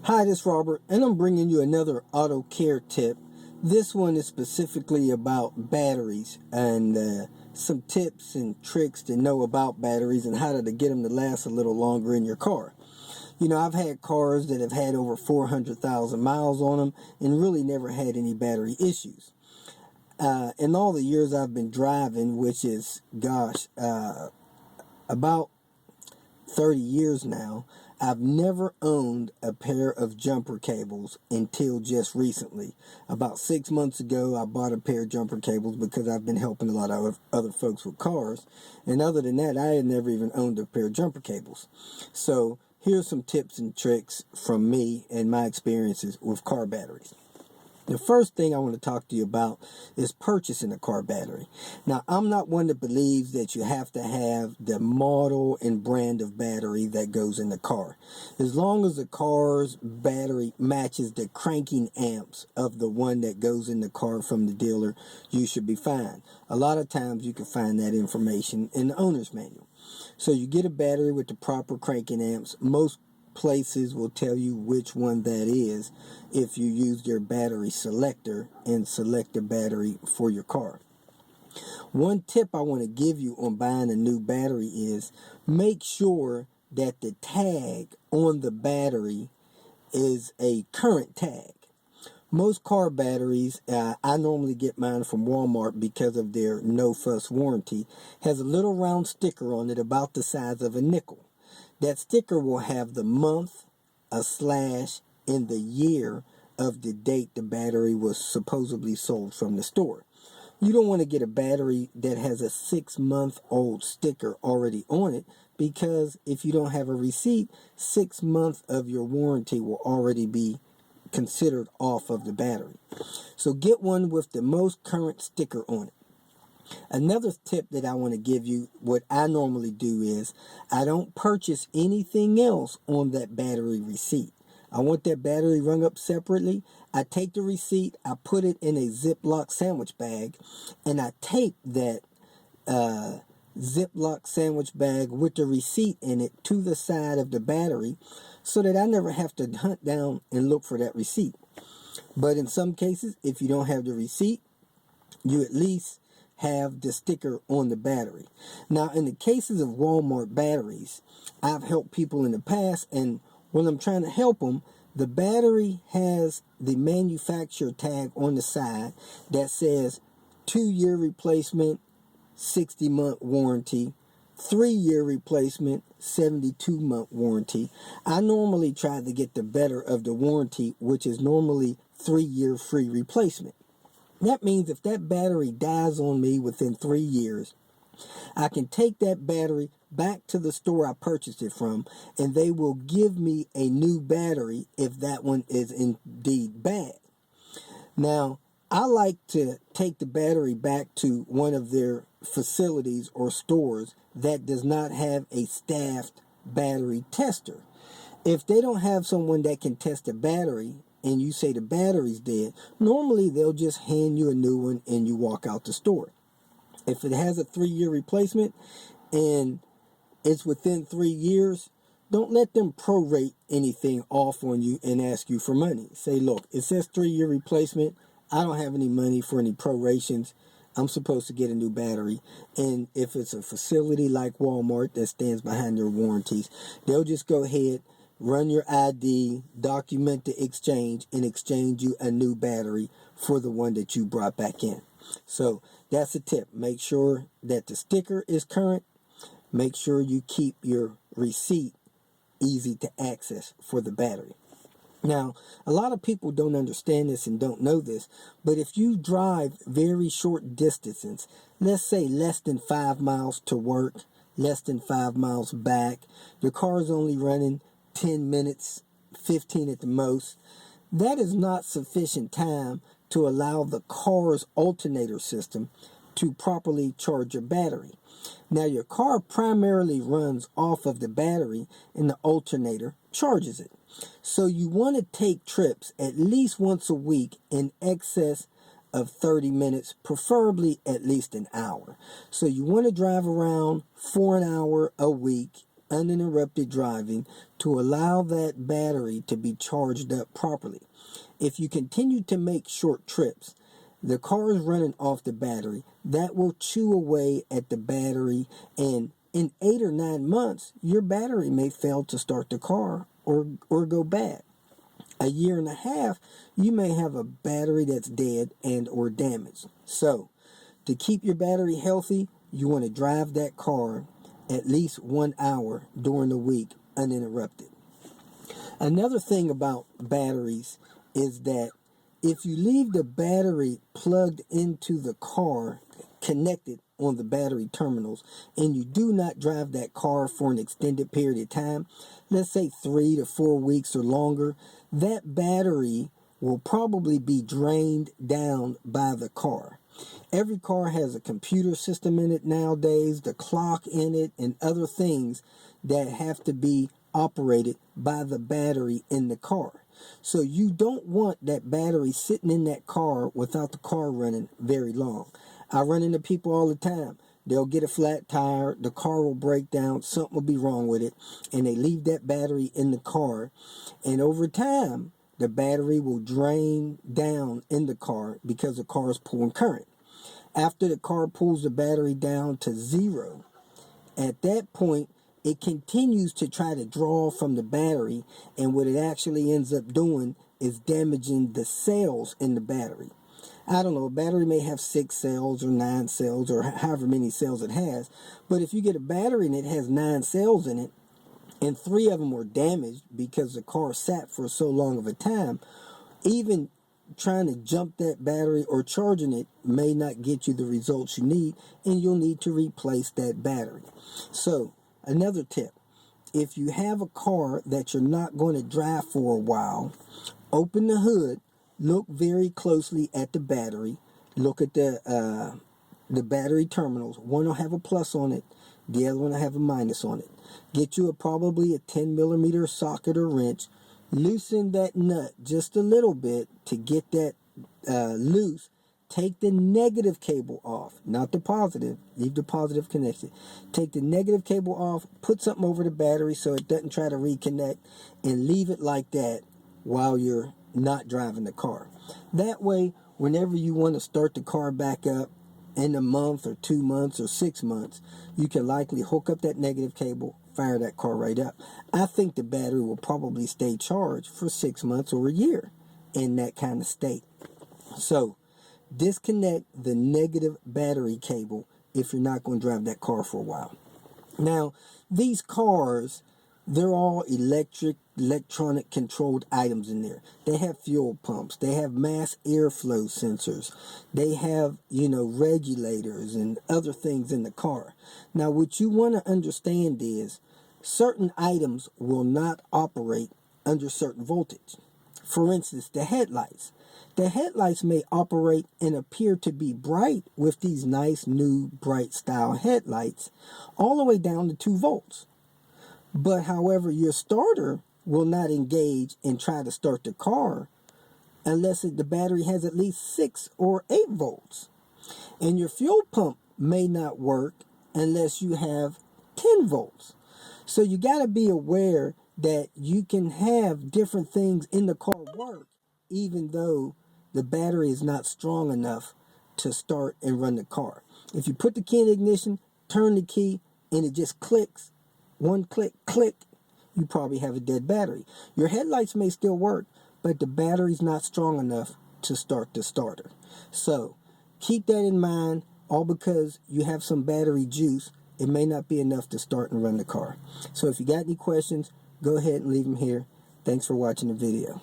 Hi, this is Robert, and I'm bringing you another auto care tip. This one is specifically about batteries and some tips and tricks to know about batteries and how to get them to last a little longer in your car. You know, I've had cars that have had over 400,000 miles on them and really never had any battery issues. In all the years I've been driving, which is, about 30 years now, I've never owned a pair of jumper cables until just recently. About 6 months ago, I bought a pair of jumper cables because I've been helping a lot of other folks with cars. And other than that, I had never even owned a pair of jumper cables. So here's some tips and tricks from me and my experiences with car batteries. The first thing I want to talk to you about is purchasing a car battery. Now, I'm not one that believes that you have to have the model and brand of battery that goes in the car. As long as the car's battery matches the cranking amps of the one that goes in the car from the dealer, you should be fine. A lot of times you can find that information in the owner's manual. So you get a battery with the proper cranking amps. Most places will tell you which one that is if you use their battery selector and select the battery for your car. One tip I want to give you on buying a new battery is make sure that the tag on the battery is a current tag. Most car batteries, I normally get mine from Walmart because of their no fuss warranty, has a little round sticker on it about the size of a nickel. That sticker will have the month, a slash, and the year of the date the battery was supposedly sold from the store. You don't want to get a battery that has a 6-month-old sticker already on it, because if you don't have a receipt, 6 months of your warranty will already be considered off of the battery. So get one with the most current sticker on it. Another tip that I want to give you, what I normally do is, I don't purchase anything else on that battery receipt. I want that battery rung up separately. I take the receipt, I put it in a Ziploc sandwich bag, and I tape that Ziploc sandwich bag with the receipt in it to the side of the battery so that I never have to hunt down and look for that receipt. But in some cases, if you don't have the receipt, you at least have the sticker on the battery. Now, in the cases of Walmart batteries, I've helped people in the past, and when I'm trying to help them, the battery has the manufacturer tag on the side that says 2-year replacement, 60-month warranty, 3-year replacement, 72-month warranty. I normally try to get the better of the warranty, which is normally 3-year free replacement. That means if that battery dies on me within 3 years, I can take that battery back to the store I purchased it from, and they will give me a new battery if that one is indeed bad. Now, I like to take the battery back to one of their facilities or stores that does not have a staffed battery tester. If they don't have someone that can test a battery, and you say the battery's dead, normally they'll just hand you a new one and you walk out the store. If it has a 3-year replacement and it's within 3 years, don't let them prorate anything off on you and ask you for money. Say, look, it says 3-year replacement. I don't have any money for any prorations. I'm supposed to get a new battery. And if it's a facility like Walmart that stands behind their warranties, they'll just go ahead, run your ID, document the exchange, and exchange you a new battery for the one that you brought back in. So that's a tip. Make sure that the sticker is current. Make sure you keep your receipt easy to access for the battery. Now, a lot of people don't understand this and don't know this, but if you drive very short distances, let's say less than 5 miles to work, less than 5 miles back, your car is only running 10 minutes, 15 at the most, that is not sufficient time to allow the car's alternator system to properly charge your battery. Now, your car primarily runs off of the battery and the alternator charges it. So you want to take trips at least once a week in excess of 30 minutes, preferably at least an hour. So you want to drive around for an hour a week uninterrupted driving to allow that battery to be charged up properly. If you continue to make short trips, the car is running off the battery. That will chew away at the battery, and in 8 or 9 months, your battery may fail to start the car or go bad. A year and a half, you may have a battery that's dead and or damaged. So, to keep your battery healthy, you want to drive that car at least 1 hour during the week uninterrupted. Another thing about batteries is that if you leave the battery plugged into the car, connected on the battery terminals, and you do not drive that car for an extended period of time, let's say 3 to 4 weeks or longer, that battery will probably be drained down by the car. Every car has a computer system in it nowadays, the clock in it, and other things that have to be operated by the battery in the car. So you don't want that battery sitting in that car without the car running very long. I run into people all the time. They'll get a flat tire, the car will break down, something will be wrong with it, and they leave that battery in the car. And over time, the battery will drain down in the car because the car is pulling current. After the car pulls the battery down to zero, at that point, it continues to try to draw from the battery, and what it actually ends up doing is damaging the cells in the battery. I don't know, a battery may have 6 cells or 9 cells or however many cells it has, but if you get a battery and it has 9 cells in it, and 3 of them were damaged because the car sat for so long of a time, even trying to jump that battery or charging it may not get you the results you need, and you'll need to replace that battery. So, another tip, if you have a car that you're not going to drive for a while, open the hood, look very closely at the battery, look at the battery terminals. One will have a plus on it, the other one will have a minus on it. Get you probably a 10 millimeter socket or wrench, loosen that nut just a little bit to get that loose. Take the negative cable off, not the positive. Leave the positive connected. Take the negative cable off, put something over the battery so it doesn't try to reconnect, and leave it like that while you're not driving the car. That way, whenever you want to start the car back up in a month or 2 months or 6 months, you can likely hook up that negative cable, fire that car right up. I think the battery will probably stay charged for 6 months or a year in that kind of state. So, disconnect the negative battery cable if you're not going to drive that car for a while. Now, these cars, they're all electronic controlled items in there. They have fuel pumps. They have mass airflow sensors. They have, regulators and other things in the car. Now, what you want to understand is certain items will not operate under certain voltage. For instance, the headlights. The headlights may operate and appear to be bright with these nice new bright style headlights all the way down to 2 volts. But however, your starter will not engage and try to start the car unless the battery has at least 6 or 8 volts. And your fuel pump may not work unless you have 10 volts. So you got to be aware that you can have different things in the car work even though the battery is not strong enough to start and run the car. If you put the key in ignition, turn the key, and it just clicks, one click, click, you probably have a dead battery. Your headlights may still work, but the battery's not strong enough to start the starter. So keep that in mind, all because you have some battery juice. It may not be enough to start and run the car. So if you got any questions, go ahead and leave them here. Thanks for watching the video.